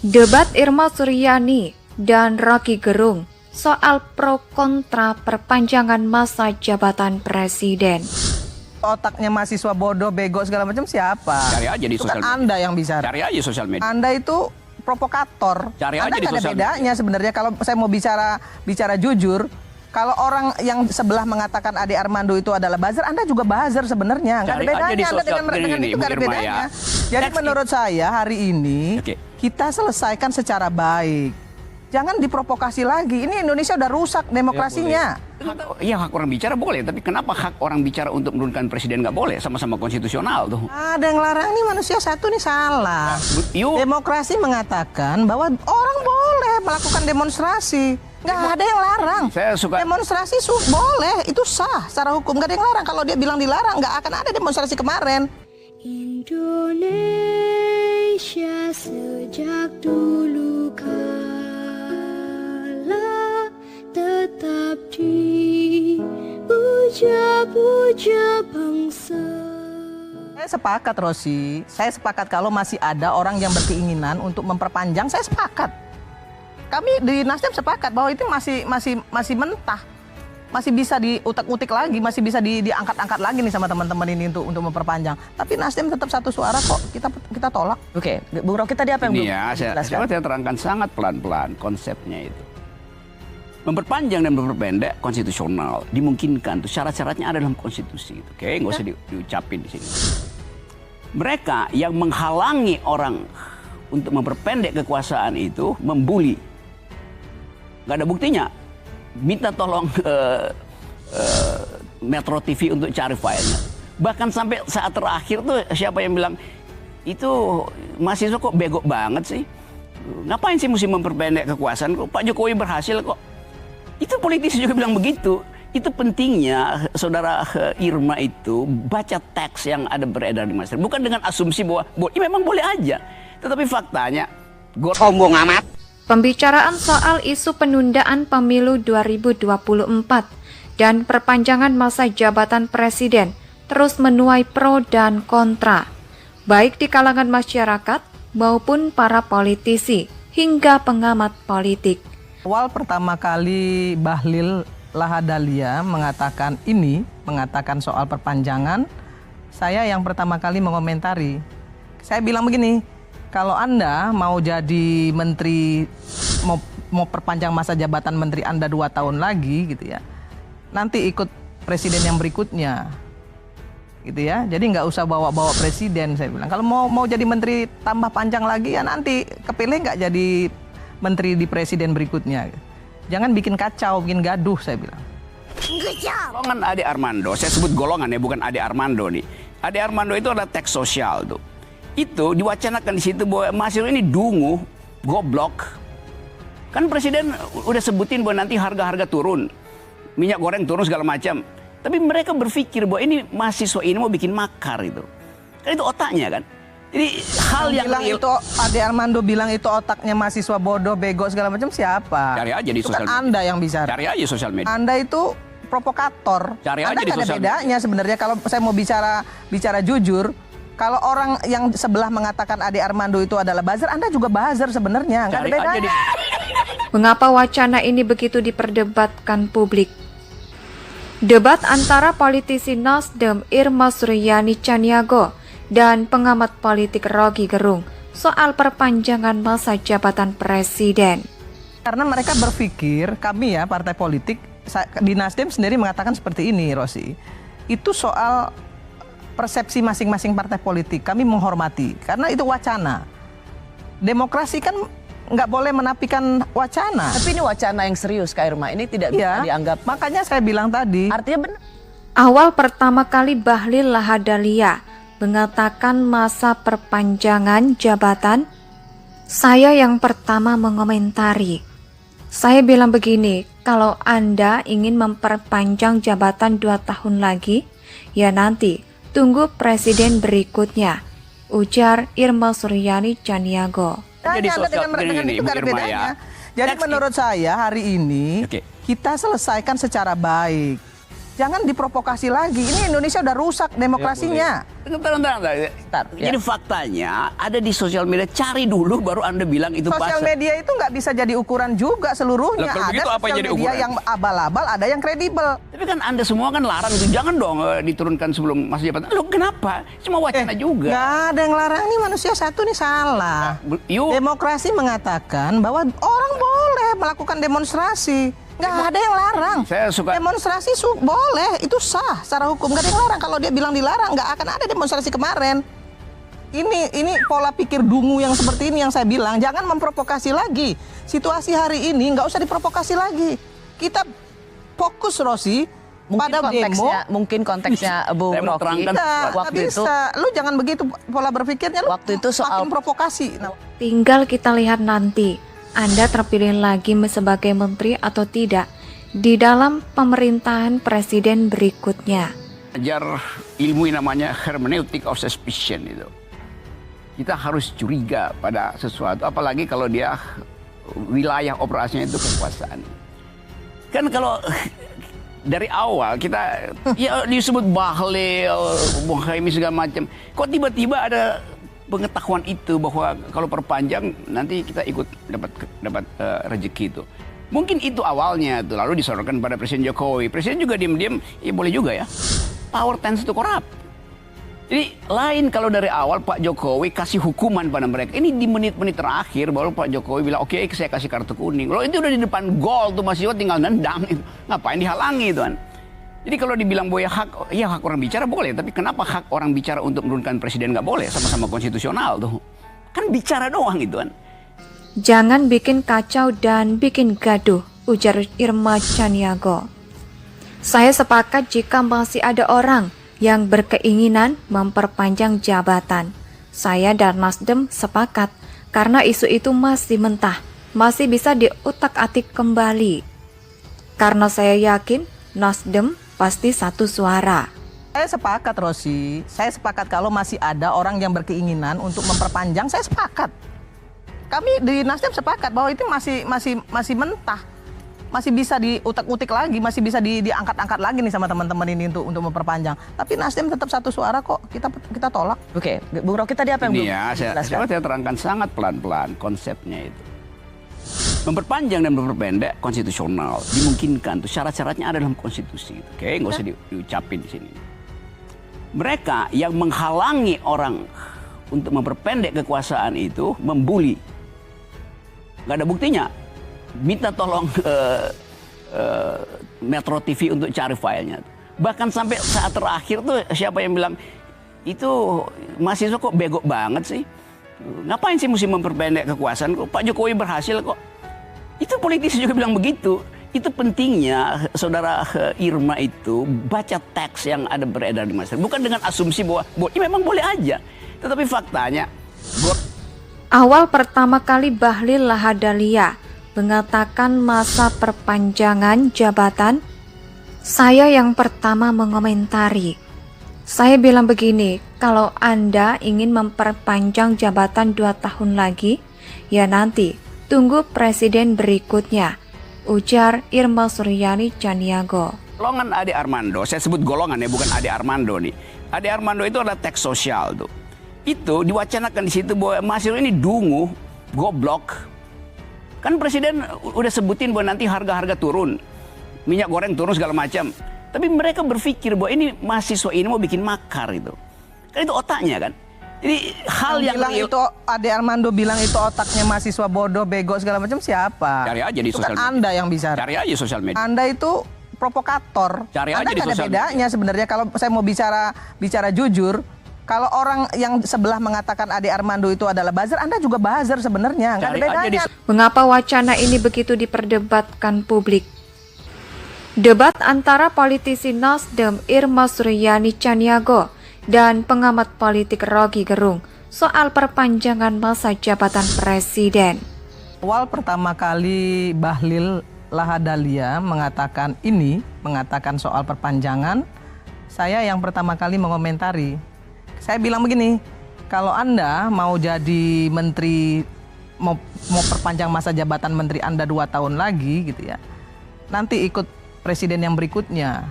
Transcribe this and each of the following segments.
Debat Irma Suryani dan Rocky Gerung soal pro kontra perpanjangan masa jabatan presiden. Otaknya mahasiswa bodoh, bego segala macam siapa? Cari aja di Itu sosial kan media. Anda yang bisa. Cari aja sosial media. Anda itu provokator. Cari Anda aja di nggak ada sosial bedanya sebenarnya. Kalau saya mau bicara jujur, kalau orang yang sebelah mengatakan Ade Armando itu adalah buzzer, Anda juga buzzer sebenarnya. Nggak ada Cari aja bedanya. di Anda sosial dengan ini, itu nggak ada Bu Irma, bedanya. ya. Jadi Next. menurut saya hari ini Oke. kita selesaikan secara baik. Jangan diprovokasi lagi. Ini Indonesia udah rusak demokrasinya. Ya hak orang bicara boleh, tapi kenapa hak orang bicara untuk menurunkan presiden nggak boleh? Sama-sama konstitusional tuh. Ada yang larang nih, manusia satu nih salah. Yuk. Demokrasi mengatakan bahwa orang boleh melakukan demonstrasi. Nggak ada yang larang. Saya suka- Demonstrasi boleh, itu sah secara hukum. Nggak ada yang larang. Kalau dia bilang dilarang, nggak akan ada demonstrasi kemarin. Indonesia sejak dulu kala tetap dipuja-puja bangsa. Saya sepakat, Rosi. Saya sepakat kalau masih ada orang yang berkeinginan untuk memperpanjang, saya sepakat. Kami di Nasdem sepakat bahwa itu masih mentah. Masih bisa diutak-utik lagi, masih bisa diangkat-angkat lagi nih sama teman-teman ini untuk memperpanjang. Tapi Nasdem tetap satu suara kok, kita tolak. Oke, Bung Rocky tadi apa yang Ini belum ya, dijelaskan? saya terangkan sangat pelan-pelan konsepnya itu. Memperpanjang dan memperpendek konstitusional dimungkinkan. Tuh syarat-syaratnya ada dalam konstitusi. Oke, nggak usah diucapin di sini. Mereka yang menghalangi orang untuk memperpendek kekuasaan itu membuli. Nggak ada buktinya. Minta tolong Metro TV untuk cari filenya. Bahkan sampai saat terakhir tuh siapa yang bilang itu mahasiswa kok bego banget sih? Ngapain sih mesti memperpendek kekuasaan? Pak Jokowi berhasil kok. Itu politisi juga bilang begitu. Itu pentingnya saudara Irma itu baca teks yang ada beredar di masyarakat. Bukan dengan asumsi bahwa ya memang boleh aja. Tetapi faktanya sombong amat. Pembicaraan soal isu penundaan pemilu 2024 dan perpanjangan masa jabatan presiden terus menuai pro dan kontra, baik di kalangan masyarakat maupun para politisi hingga pengamat politik. Awal pertama kali Bahlil Lahadalia mengatakan soal perpanjangan, saya yang pertama kali mengomentari. Saya bilang begini, kalau Anda mau jadi menteri, mau perpanjang masa jabatan menteri Anda 2 tahun lagi gitu ya, nanti ikut presiden yang berikutnya gitu ya. Jadi nggak usah bawa-bawa presiden, saya bilang. Kalau mau jadi menteri tambah panjang lagi ya nanti kepilih nggak jadi menteri di presiden berikutnya. Jangan bikin kacau, bikin gaduh, saya bilang. Golongan Ade Armando, saya sebut golongan ya, bukan Ade Armando nih. Ade Armando itu adalah teks sosial tuh. Itu diwacanakan di situ bahwa mahasiswa ini dungu, goblok. Kan presiden udah sebutin bahwa nanti harga-harga turun, minyak goreng turun segala macam. Tapi mereka berpikir bahwa ini mahasiswa ini mau bikin makar itu. Kan itu otaknya kan. Jadi hal yang bilang itu Ade Armando bilang itu otaknya mahasiswa bodoh, bego segala macam siapa? Cari aja di itu sosial kan media. Anda yang bisa. Cari aja sosial media. Anda itu provokator. Cari Anda aja di nggak ada sosial bedanya sebenarnya. Kalau saya mau bicara jujur, kalau orang yang sebelah mengatakan Ade Armando itu adalah buzzer, Anda juga buzzer sebenarnya. Nggak ada Cari aja bedanya. Mengapa wacana ini begitu diperdebatkan publik? Debat antara politisi Nasdem Irma Suryani Chaniago dan pengamat politik Rocky Gerung soal perpanjangan masa jabatan presiden. Karena mereka berpikir, kami ya partai politik, di Nasdem sendiri mengatakan seperti ini, Rosi. Itu soal persepsi masing-masing partai politik, kami menghormati. Karena itu wacana. Demokrasi kan nggak boleh menafikan wacana. Tapi ini wacana yang serius, Kak Irma. Ini tidak bisa Ya, dianggap. makanya saya bilang tadi. Artinya benar. Awal pertama kali Bahlil Lahadalia mengatakan masa perpanjangan jabatan, saya yang pertama mengomentari. Saya bilang begini, kalau Anda ingin memperpanjang jabatan 2 tahun lagi, ya nanti tunggu presiden berikutnya, ujar Irma Suryani Chaniago. Jadi Anda sosial dengan ini, itu Bu nggak ada Irma, bedanya. ya. Jadi Next. menurut saya hari ini Oke. kita selesaikan secara baik. Jangan diprovokasi lagi. Ini Indonesia udah rusak demokrasinya. Bentar. Jadi faktanya ada di sosial media, cari dulu baru Anda bilang itu Sosial media itu nggak bisa jadi ukuran juga seluruhnya. Lah, kalau Ada begitu apa yang sosial jadi media ukuran? yang abal-abal, ada yang kredibel. Tapi kan Anda semua kan larang itu, jangan dong diturunkan sebelum masa jabatan. Loh kenapa? Cuma wacana juga. Nggak ada yang larang. Ini manusia satu nih salah. Yuk. Demokrasi mengatakan bahwa orang boleh melakukan demonstrasi. Nggak ada yang larang. Saya suka- Demonstrasi boleh, itu sah secara hukum. Nggak ada yang larang. Kalau dia bilang dilarang, nggak akan ada demonstrasi kemarin. Ini pola pikir dungu yang seperti ini yang saya bilang. Jangan memprovokasi lagi. Situasi hari ini nggak usah diprovokasi lagi. Kita fokus, Rosi, pada demo. Mungkin konteksnya Bung Saya mau Rocky terangkan Nggak waktu itu bisa. Lu jangan begitu pola berpikirnya. Lu Waktu itu soal- makin provokasi. Nah, Tinggal kita lihat nanti, Anda terpilih lagi sebagai menteri atau tidak di dalam pemerintahan presiden berikutnya. Ajar ilmu yang namanya hermeneutic of suspicion itu. Kita harus curiga pada sesuatu, apalagi kalau dia wilayah operasinya itu kekuasaan. Kan kalau dari awal kita ya disebut bahlil, Muhaimin segala macam. Kok tiba-tiba ada pengetahuan itu bahwa kalau perpanjang nanti kita ikut dapat rezeki itu. Mungkin itu awalnya tuh, lalu disodorkan pada Presiden Jokowi. Presiden juga diam-diam, ya boleh juga ya. Power tends to corrupt. Jadi lain kalau dari awal Pak Jokowi kasih hukuman pada mereka. Ini di menit-menit terakhir baru Pak Jokowi bilang oke, saya kasih kartu kuning. Kalau itu udah di depan gol tuh masih tinggal nendang itu. Ngapain dihalangi tuan? Jadi kalau dibilang bahwa hak orang bicara boleh, tapi kenapa hak orang bicara untuk menurunkan presiden nggak boleh? Sama-sama konstitusional tuh. Kan bicara doang itu kan. Jangan bikin kacau dan bikin gaduh, ujar Irma Chaniago. Saya sepakat jika masih ada orang yang berkeinginan memperpanjang jabatan. Saya dan Nasdem sepakat karena isu itu masih mentah, masih bisa diutak-atik kembali. Karena saya yakin Nasdem pasti satu suara. saya sepakat, Rosi. Saya sepakat kalau masih ada orang yang berkeinginan untuk memperpanjang, saya sepakat. Kami di Nasdem sepakat bahwa itu masih mentah. Masih bisa diutak-utik lagi, masih bisa diangkat-angkat lagi nih sama teman-teman ini untuk memperpanjang. Tapi Nasdem tetap satu suara kok. Kita tolak. Oke, Bung Rocky tadi apa yang Ini belum ya, dijelaskan? saya terangkan sangat pelan-pelan konsepnya itu. Memperpanjang dan memperpendek konstitusional dimungkinkan tuh, syarat-syaratnya ada dalam konstitusi. Oke, nggak usah diucapin di sini. Mereka yang menghalangi orang untuk memperpendek kekuasaan itu membuli. Nggak ada buktinya. Minta tolong Metro TV untuk cari filenya. Bahkan sampai saat terakhir tuh siapa yang bilang itu mahasiswa kok bego banget sih? Ngapain sih mesti memperpendek kekuasaan? Pak Jokowi berhasil kok. Itu politisi juga bilang begitu. Itu pentingnya saudara Irma itu baca teks yang ada beredar di masyarakat. Bukan dengan asumsi bahwa ya memang boleh aja. Tetapi faktanya Awal pertama kali Bahlil Lahadalia mengatakan masa perpanjangan jabatan, saya yang pertama mengomentari. Saya bilang begini, kalau Anda ingin memperpanjang jabatan 2 tahun lagi, ya nanti tunggu presiden berikutnya, ujar Irma Suryani Chaniago. golongan Ade Armando, saya sebut golongan ya, bukan Ade Armando nih. Ade Armando itu adalah teks sosial tuh. Itu diwacanakan di situ bahwa mahasiswa ini dungu, goblok. Kan presiden udah sebutin bahwa nanti harga-harga turun, minyak goreng turun segala macam. Tapi mereka berpikir bahwa ini mahasiswa ini mau bikin makar itu. Kan itu otaknya kan. Jadi hal yang bilang itu Ade Armando bilang itu otaknya mahasiswa bodoh, bego segala macam siapa? Cari aja di itu sosial kan media. Anda yang bicara. Cari aja sosial media. Anda itu provokator. Cari Anda aja di nggak ada sosial bedanya sebenarnya kalau saya mau bicara jujur. Kalau orang yang sebelah mengatakan Ade Armando itu adalah buzzer, Anda juga buzzer sebenarnya. Nggak ada Cari aja di bedanya. Mengapa wacana ini begitu diperdebatkan publik? Debat antara politisi Nasdem Irma Suryani Chaniago dan pengamat politik Rocky Gerung soal perpanjangan masa jabatan presiden. Awal pertama kali Bahlil Lahadalia mengatakan soal perpanjangan, saya yang pertama kali mengomentari. Saya bilang begini, kalau Anda mau jadi menteri, mau perpanjang masa jabatan menteri Anda 2 tahun lagi gitu ya, nanti ikut presiden yang berikutnya.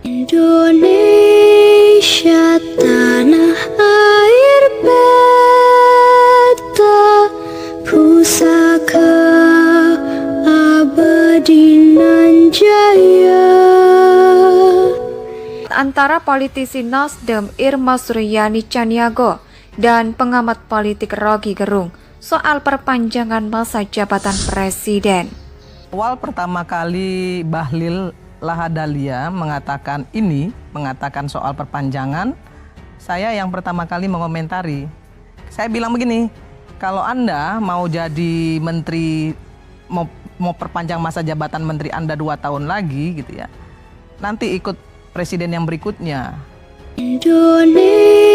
Indonesia tanah air beta, pusaka abadi nan jaya. Antara politisi Nasdem Irma Suryani Caniago dan pengamat politik Rocky Gerung soal perpanjangan masa jabatan presiden. Awal pertama kali Bahlil Lahadalia mengatakan soal perpanjangan, saya yang pertama kali mengomentari. Saya bilang begini, kalau Anda mau jadi menteri, mau perpanjang masa jabatan menteri Anda 2 tahun lagi gitu ya, nanti ikut presiden yang berikutnya. Indonesia